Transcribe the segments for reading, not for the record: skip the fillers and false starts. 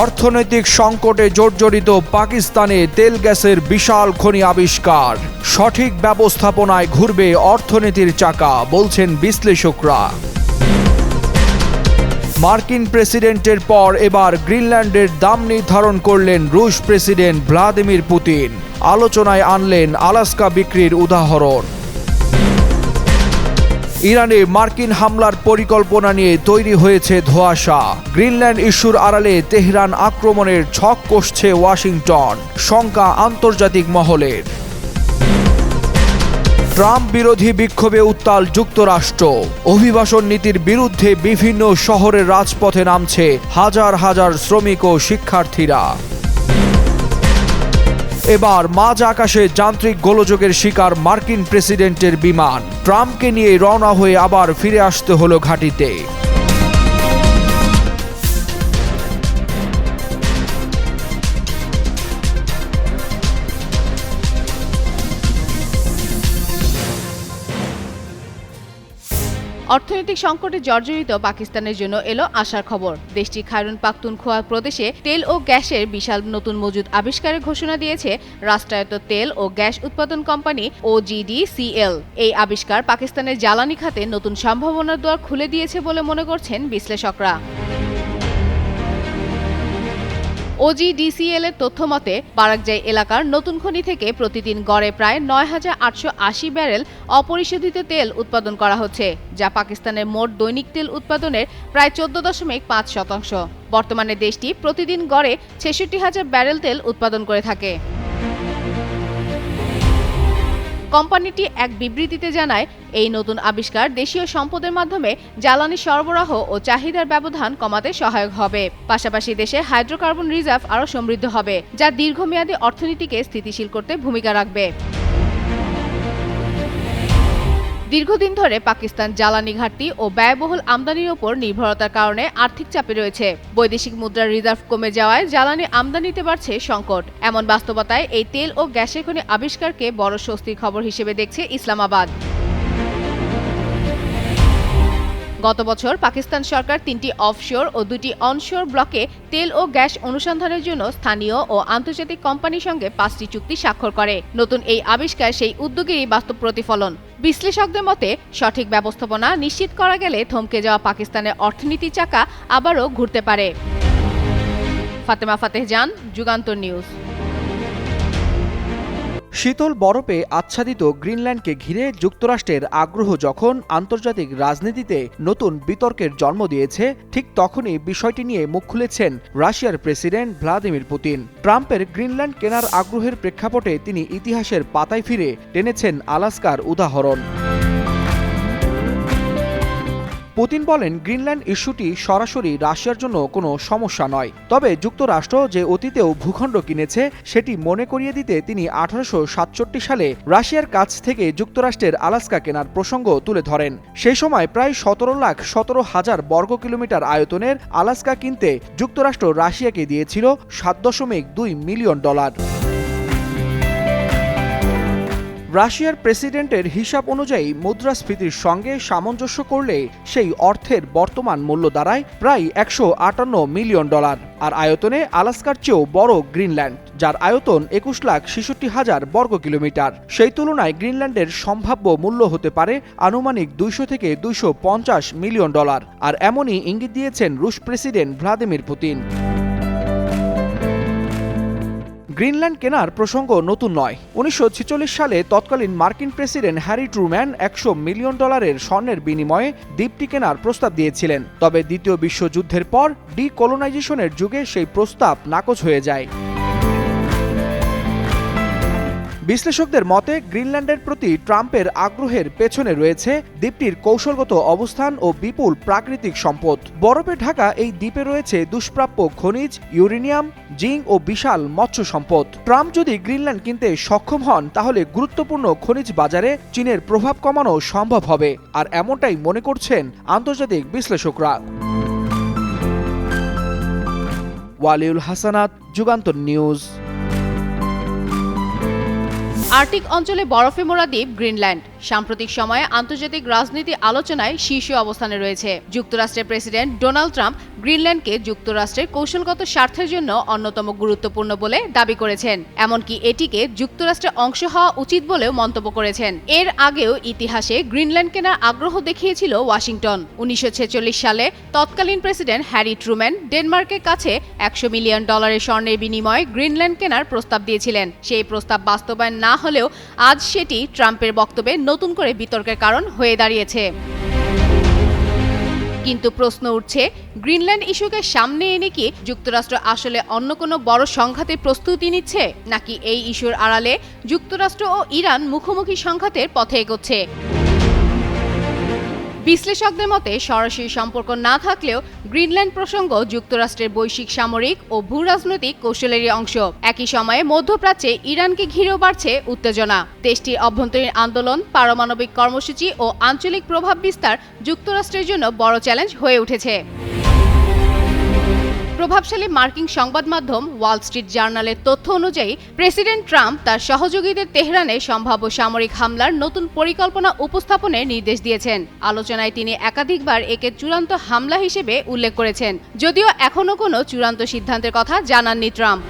অর্থনৈতিক সংকটে জর্জরিত পাকিস্তানে তেল গ্যাসের বিশাল খনি আবিষ্কার। সঠিক ব্যবস্থাপনায় ঘুরবে অর্থনীতির চাকা, বলছেন বিশ্লেষকরা। মার্কিন প্রেসিডেন্টের পর এবার গ্রিনল্যান্ডের দাম নির্ধারণ করলেন রুশ প্রেসিডেন্ট ভ্লাদিমির পুতিন। আলোচনায় আনলেন আলাস্কা বিক্রির উদাহরণ। ইরানে মার্কিন হামলার পরিকল্পনা নিয়ে তৈরি হয়েছে ধোঁয়াশা। গ্রিনল্যান্ড ইস্যুর আড়ালে তেহরান আক্রমণের ছক কষছে ওয়াশিংটন, শঙ্কা আন্তর্জাতিক মহলের। ট্রাম্প বিরোধী বিক্ষোভে উত্তাল যুক্তরাষ্ট্র। অভিবাসন নীতির বিরুদ্ধে বিভিন্ন শহরের রাজপথে নামছে হাজার হাজার শ্রমিক ও শিক্ষার্থীরা। এবার মাঝ আকাশে যান্ত্রিক গোলযোগের শিকার মার্কিন প্রেসিডেন্টের বিমান। ট্রাম্পকে নিয়ে রওনা হয়ে আবার ফিরে আসতে হলো ঘাঁটিতে। অর্থনৈতিক সংকটে জর্জরিত পাকিস্তানের জন্য এলো আশার খবর। দেশটির খায়রুন পাখতুনখোয়া প্রদেশে তেল ও গ্যাসের বিশাল নতুন মজুদ আবিষ্কারের ঘোষণা দিয়েছে রাষ্ট্রায়ত্ত তেল ও গ্যাস উৎপাদন কোম্পানি OGDCL। এই আবিষ্কার পাকিস্তানের জ্বালানি খাতে নতুন সম্ভাবনার দ্বার খুলে দিয়েছে বলে মনে করছেন বিশ্লেষকরা। OGDCL এর তথ্য মতে বারাকজাই এলাকার নতুন খনি থেকে প্রতিদিন গড়ে প্রায় ৯,৮৮০ ব্যারেল অপরিশোধিত তেল উৎপাদন করা হচ্ছে, যা পাকিস্তানের মোট দৈনিক তেল উৎপাদনের প্রায় ১৪.৫%। বর্তমানে দেশটি প্রতিদিন গড়ে ৬৬,০০০ ব্যারেল তেল উৎপাদন করে থাকে। কোম্পানিটি এক বিবৃতিতে জানায়, এই নতুন আবিষ্কার দেশীয় সম্পদের মাধ্যমে জ্বালানি সরবরাহ ও চাহিদার ব্যবধান কমাতে সহায়ক হবে। পাশাপাশি দেশে হাইড্রোকার্বন রিজার্ভ আরও সমৃদ্ধ হবে, যা দীর্ঘমেয়াদী অর্থনীতিকে স্থিতিশীল করতে ভূমিকা রাখবে। দীর্ঘদিন ধরে পাকিস্তান জ্বালানি ঘাটতি ও ব্যয়বহুল আমদানির ওপর নির্ভরতার কারণে আর্থিক চাপে রয়েছে। বৈদেশিক মুদ্রার রিজার্ভ কমে যাওয়ায় জ্বালানি আমদানিতে বাড়ছে সংকট। এমন বাস্তবতায় এই তেল ও গ্যাসের খনি আবিষ্কারকে বড় স্বস্তির খবর হিসেবে দেখছে ইসলামাবাদ। গত বছর পাকিস্তান সরকার ৩টি অফশোর ও ২টি অনশোর ব্লকে তেল ও গ্যাস অনুসন্ধানের জন্য স্থানীয় ও আন্তর্জাতিক কোম্পানির সঙ্গে ৫টি চুক্তি স্বাক্ষর করে। নতুন এই আবিষ্কার সেই উদ্যোগেরই বাস্তব প্রতিফলন। বিশ্লেষকদের মতে সঠিক ব্যবস্থাপনা নিশ্চিত করা গেলে থমকে যাওয়া পাকিস্তানের অর্থনীতির চাকা আবারও ঘুরতে পারে। ফাতেমা ফাতেহ জান, যুগান্তর নিউজ। শীতল বরফে আচ্ছাদিত গ্রিনল্যান্ডকে ঘিরে যুক্তরাষ্ট্রের আগ্রহ যখন আন্তর্জাতিক রাজনীতিতে নতুন বিতর্কের জন্ম দিয়েছে, ঠিক তখনই বিষয়টি নিয়ে মুখ খুলেছেন রাশিয়ার প্রেসিডেন্ট ভ্লাদিমির পুতিন। ট্রাম্পের গ্রিনল্যান্ড কেনার আগ্রহের প্রেক্ষাপটে তিনি ইতিহাসের পাতায় ফিরে টেনেছেন আলাস্কার উদাহরণ। পুতিন বলেন, গ্রিনল্যান্ড ইস্যুটি সরাসরি রাশিয়ার জন্য কোনো সমস্যা নয়। তবে যুক্তরাষ্ট্র যে অতীতেও ভূখণ্ড কিনেছে সেটি মনে করিয়ে দিতে তিনি 1867 সালে রাশিয়ার কাছ থেকে যুক্তরাষ্ট্রের আলাস্কা কেনার প্রসঙ্গ তুলে ধরেন। সেই সময় প্রায় 17,17,000 বর্গ কিলোমিটার আয়তনের আলাস্কা কিনতে যুক্তরাষ্ট্র রাশিয়াকে দিয়েছিল $7.2 মিলিয়ন। রাশিয়ার প্রেসিডেন্টের হিসাব অনুযায়ী মুদ্রাস্ফীতির সঙ্গে সামঞ্জস্য করলে সেই অর্থের বর্তমান মূল্য দাঁড়ায় প্রায় $158 মিলিয়ন। আর আয়তনে আলাস্কার চেয়েও বড় গ্রিনল্যান্ড, যার আয়তন 21,66,000 বর্গ কিলোমিটার। সেই তুলনায় গ্রিনল্যান্ডের সম্ভাব্য মূল্য হতে পারে আনুমানিক $200 থেকে $250 মিলিয়ন। আর এমনই ইঙ্গিত দিয়েছেন রুশ প্রেসিডেন্ট ভ্লাদিমির পুতিন। গ্রিনল্যান্ড কেনার প্রসঙ্গ নতুন নয়। 1946 সালে তৎকালীন মার্কিন প্রেসিডেন্ট হ্যারি ট্রুম্যান $100 মিলিয়ন স্বর্ণের বিনিময়ে দ্বীপটি কেনার প্রস্তাব দিয়েছিলেন। তবে দ্বিতীয় বিশ্বযুদ্ধের পর ডিকলোনাইজেশনের যুগে সেই প্রস্তাব নাকচ হয়ে যায়। বিশ্লেষকদের মতে গ্রিনল্যান্ডের প্রতি ট্রাম্পের আগ্রহের পেছনে রয়েছে দ্বীপটির কৌশলগত অবস্থান ও বিপুল প্রাকৃতিক সম্পদ। বরফে ঢাকা এই দ্বীপে রয়েছে দুষ্প্রাপ্য খনিজ, ইউরেনিয়াম, জিঙ্ক ও বিশাল মৎস্য সম্পদ। ট্রাম্প যদি গ্রিনল্যান্ড কিনতে সক্ষম হন, তাহলে গুরুত্বপূর্ণ খনিজ বাজারে চীনের প্রভাব কমানো সম্ভব হবে। আর এমনটাই মনে করছেন আন্তর্জাতিক বিশ্লেষকরা। ওয়ালিউল হাসানাত, যুগান্তর নিউজ। আর্কটিক অঞ্চলে বরফে মোড়া দ্বীপ গ্রিনল্যান্ড। সাম্প্রতিক সময়ে আন্তর্জাতিক রাজনীতি আলোচনায় শীর্ষ অবস্থানে রয়েছে। যুক্তরাষ্ট্রের প্রেসিডেন্ট ডোনাল্ড ট্রাম্প গ্রিনল্যান্ডকে যুক্তরাষ্ট্রের কৌশলগত স্বার্থের জন্য অন্যতম গুরুত্বপূর্ণ বলে দাবি করেছেন। এমনকি এটিকে যুক্তরাষ্ট্রের অংশ হওয়া উচিত বলেও মন্তব্য করেছেন। এর আগেও ইতিহাসে গ্রিনল্যান্ড কেনার আগ্রহ দেখিয়েছিল ওয়াশিংটন। 1946 সালে তৎকালীন প্রেসিডেন্ট হ্যারি ট্রুম্যান ডেনমার্কের কাছে $100 মিলিয়ন স্বর্ণের বিনিময়ে গ্রিনল্যান্ড কেনার প্রস্তাব দিয়েছিলেন। সেই প্রস্তাব বাস্তবায়ন না হলেও আজ সেটি ট্রাম্পের বক্তব্যে নতুন করে বিতর্কের কারণ হয়ে দাঁড়িয়েছে। কিন্তু প্রশ্ন উঠছে, গ্রিনল্যান্ড ইস্যুকে সামনে এনে কি যুক্তরাষ্ট্র আসলে অন্য কোনো বড় সংঘাতের প্রস্তুতি নিচ্ছে, নাকি এই ইস্যুর আড়ালে যুক্তরাষ্ট্র ও ইরান মুখোমুখি সংঘাতের পথে এগোচ্ছে? বিশ্লেষকদের মতে সরাসরি সম্পর্ক না থাকলেও গ্রিনল্যান্ড প্রসঙ্গ যুক্তরাষ্ট্রের বৈশ্বিক সামরিক ও ভূরাজনৈতিক কৌশলেরই অংশ। একই সময়ে মধ্যপ্রাচ্যে ইরানকে ঘিরেও বাড়ছে উত্তেজনা। দেশটির অভ্যন্তরীণ আন্দোলন, পারমাণবিক কর্মসূচি ও আঞ্চলিক প্রভাব বিস্তার যুক্তরাষ্ট্রের জন্য বড় চ্যালেঞ্জ হয়ে উঠেছে। প্রভাবশালী মার্কিন সংবাদ মাধ্যম ওয়াল স্ট্রিট জার্নালের তথ্য অনুযায়ী প্রেসিডেন্ট ট্রাম্প তার সহযোগীদের তেহরানে সম্ভাব্য সামরিক হামলার নতুন পরিকল্পনা উপস্থাপনের নির্দেশ দিয়েছেন। আলোচনায় তিনি একাধিকবার একে চূড়ান্ত হামলা হিসেবে উল্লেখ করেছেন, যদিও এখনও কোনো চূড়ান্ত সিদ্ধান্তের কথা জানাননি ট্রাম্প।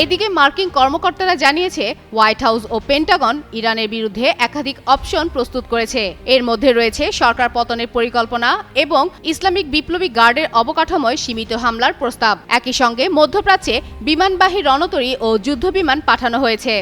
এদিকে মার্কিন কর্মকর্তারা জানিয়েছে, হোয়াইট হাউস ও পেন্টাগন ইরানের বিরুদ্ধে একাধিক অপশন প্রস্তুত করেছে। এর মধ্যে রয়েছে সরকার পতনের পরিকল্পনা এবং ইসলামিক বিপ্লবী গার্ডের অবকাঠামোয় সীমিত হামলার প্রস্তাব। একই সঙ্গে মধ্যপ্রাচ্যে বিমানবাহী রণতরী ও যুদ্ধবিমান পাঠানো হয়েছে।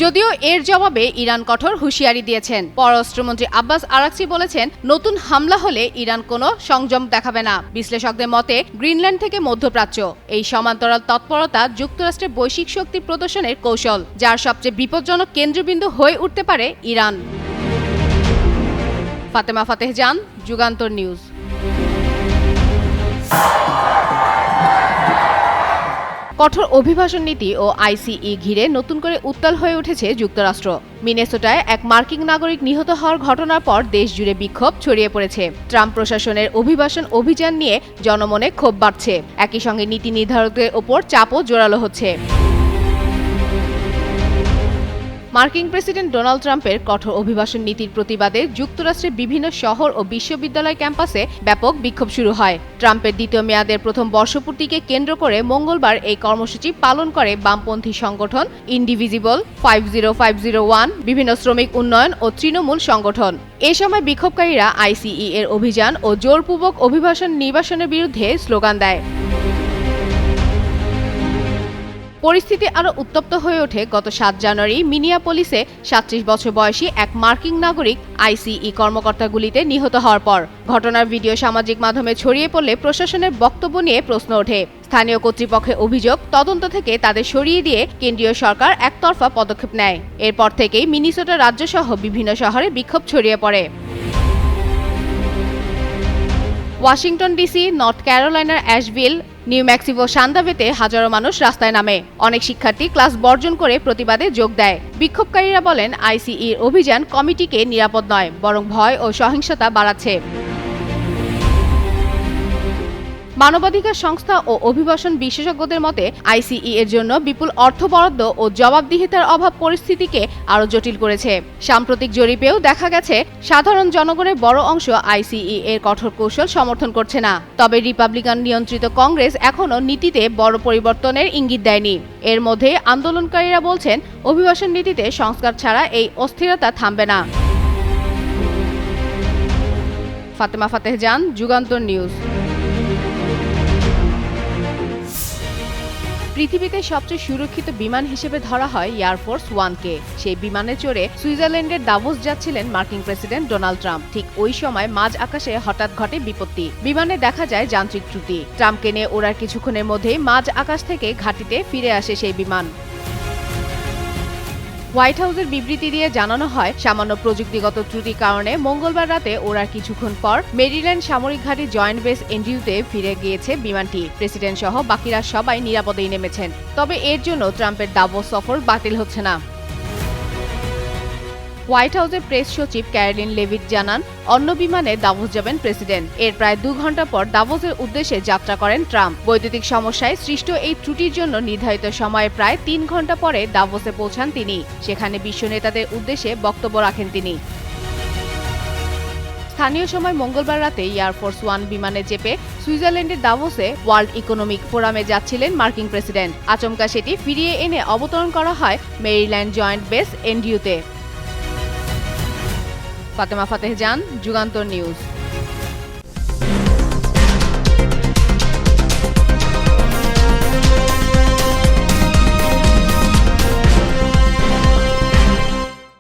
যদিও এর জবাবে ইরান কঠোর হুঁশিয়ারি দিয়েছেন। পররাষ্ট্রমন্ত্রী আব্বাস আরাকচি বলেছেন, নতুন হামলা হলে ইরান কোনো সংযম দেখাবে না। বিশ্লেষকদের মতে গ্রিনল্যান্ড থেকে মধ্যপ্রাচ্য এই সমান্তরাল তৎপরতা যুক্তরাষ্ট্রের বৈশ্বিক শক্তি প্রদর্শনের কৌশল, যার সবচেয়ে বিপজ্জনক কেন্দ্রবিন্দু হয়ে উঠতে পারে ইরান। ফাতেমা ফাতেহ জান, যুগান্তর নিউজ। কঠোর অভিবাসন নীতি ও আইসিই ঘিরে নতুন করে উত্তাল হয়ে উঠেছে যুক্তরাষ্ট্র। মিনেসোটায় এক মার্কিন নাগরিক নিহত হওয়ার ঘটনার পর দেশ জুড়ে বিক্ষোভ ছড়িয়ে পড়েছে। ট্রাম্প প্রশাসনের অভিবাসন অভিযান নিয়ে জনমনে ক্ষোভ বাড়ছে। একই সঙ্গে নীতি নির্ধারকদের ওপর চাপও জোরালো হচ্ছে। মার্কিন প্রেসিডেন্ট ডোনাল্ড ট্রাম্পের কঠোর অভিবাসন নীতির প্রতিবাদে যুক্তরাষ্ট্রের বিভিন্ন শহর ও বিশ্ববিদ্যালয় ক্যাম্পাসে ব্যাপক বিক্ষোভ শুরু হয়। ট্রাম্পের দ্বিতীয় মেয়াদের প্রথম বর্ষপূর্তিকে কেন্দ্র করে মঙ্গলবার এই কর্মসূচি পালন করে বামপন্থী সংগঠন ইনডিভিজিবল, 50501, বিভিন্ন শ্রমিক উন্নয়ন ও তৃণমূল সংগঠন। এ সময় বিক্ষোভকারীরা আইসিই এর অভিযান ও জোরপূর্বক অভিবাসন নির্বাসনের বিরুদ্ধে স্লোগান দেয়। পরিস্থিতি আরও উত্তপ্ত হয়ে ওঠে গত 7 জানুয়ারি মিনিয়াপলিসে 37 বছর বয়সী এক মার্কিন নাগরিক আইসিই কর্মকর্তাগুলিতে নিহত হওয়ার পর। ঘটনার ভিডিও সামাজিক মাধ্যমে ছড়িয়ে পড়লে প্রশাসনের বক্তব্য নিয়ে প্রশ্ন ওঠে। স্থানীয় কর্তৃপক্ষের অভিযোগ, তদন্ত থেকে তাদের সরিয়ে দিয়ে কেন্দ্রীয় সরকার একতরফা পদক্ষেপ নেয়। এরপর থেকেই মিনেসোটা রাজ্যসহ বিভিন্ন শহরে বিক্ষোভ ছড়িয়ে পড়ে। ওয়াশিংটন ডিসি, নর্থ ক্যারোলাইনার অ্যাশভিল, নিউ মেক্সিকো সান্দাবেতে হাজারো মানুষ রাস্তায় নামে। অনেক শিক্ষার্থী ক্লাস বর্জন করে প্রতিবাদে যোগ দেয়। বিক্ষোভকারীরা বলেন, আইসিইর অভিযান কমিটিকে নিরাপদ নয়, বরং ভয় ও সহিংসতা বাড়াচ্ছে। মানবাধিকার সংস্থা ও অভিবাসন বিশেষজ্ঞদের মতে আইসিই এর জন্য বিপুল অর্থ বরাদ্দ ও জবাবদিহিতার অভাব পরিস্থিতিকে আরও জটিল করেছে। সাম্প্রতিক জরিপেও দেখা গেছে সাধারণ জনগণের বড় অংশ আইসিই এর কঠোর কৌশল সমর্থন করছে না। তবে রিপাবলিকান নিয়ন্ত্রিত কংগ্রেস এখনও নীতিতে বড় পরিবর্তনের ইঙ্গিত দেয়নি। এর মধ্যে আন্দোলনকারীরা বলছেন, অভিবাসন নীতিতে সংস্কার ছাড়া এই অস্থিরতা থামবে না। ফাতেমা ফাতেহ জান, যুগান্তর নিউজ। পৃথিবীতে সবচেয়ে সুরক্ষিত বিমান হিসেবে ধরা হয় এয়ারফোর্স ওয়ানকে। সেই বিমানে চড়ে সুইজারল্যান্ডের দাভোস যাচ্ছিলেন মার্কিন প্রেসিডেন্ট ডোনাল্ড ট্রাম্প। ঠিক ওই সময় মাঝ আকাশে হঠাৎ ঘটে বিপত্তি। বিমানে দেখা যায় যান্ত্রিক ত্রুটি। ট্রাম্পকে নিয়ে ওড়ার কিছুক্ষণের মধ্যেই মাঝ আকাশ থেকে ঘাঁটিতে ফিরে আসে সেই বিমান। হোয়াইট হাউসের বিবৃতি দিয়ে জানানো হয়, সামান্য প্রযুক্তিগত ত্রুটির কারণে মঙ্গলবার রাতে ওড়ার কিছুক্ষণ পর মেরিল্যান্ড সামরিক ঘাঁটি জয়েন্ট বেস এন্ড্রিউতে ফিরে গিয়েছে বিমানটি। প্রেসিডেন্ট সহ বাকিরা সবাই নিরাপদেই নেমেছেন। তবে এর জন্য ট্রাম্পের দাভোস সফর বাতিল হচ্ছে না। হোয়াইট হাউসের প্রেস সচিব ক্যারলিন লেভিট জানান, অন্য বিমানে দাভোস যাবেন প্রেসিডেন্ট। এর প্রায় 2 ঘন্টা পর দাভোসের উদ্দেশ্যে যাত্রা করেন ট্রাম্প। বৈদ্যুতিক সমস্যায় সৃষ্ট এই ত্রুটির জন্য নির্ধারিত সময়ে প্রায় 3 ঘন্টা পরে দাভোসে পৌঁছান তিনি। সেখানে বিশ্ব নেতাদের উদ্দেশ্যে বক্তব্য রাখেন তিনি। স্থানীয় সময় মঙ্গলবার রাতে এয়ারফোর্স ওয়ান বিমানে চেপে সুইজারল্যান্ডের দাভোসে ওয়ার্ল্ড ইকোনমিক ফোরামে যাচ্ছিলেন মার্কিন প্রেসিডেন্ট। আচমকা সেটি ফিরিয়ে এনে অবতরণ করা হয় মেরিল্যান্ড জয়েন্ট বেস এনডিউতে। ফাতেমা ফাতেহ জান, যুগান্তর নিউজ।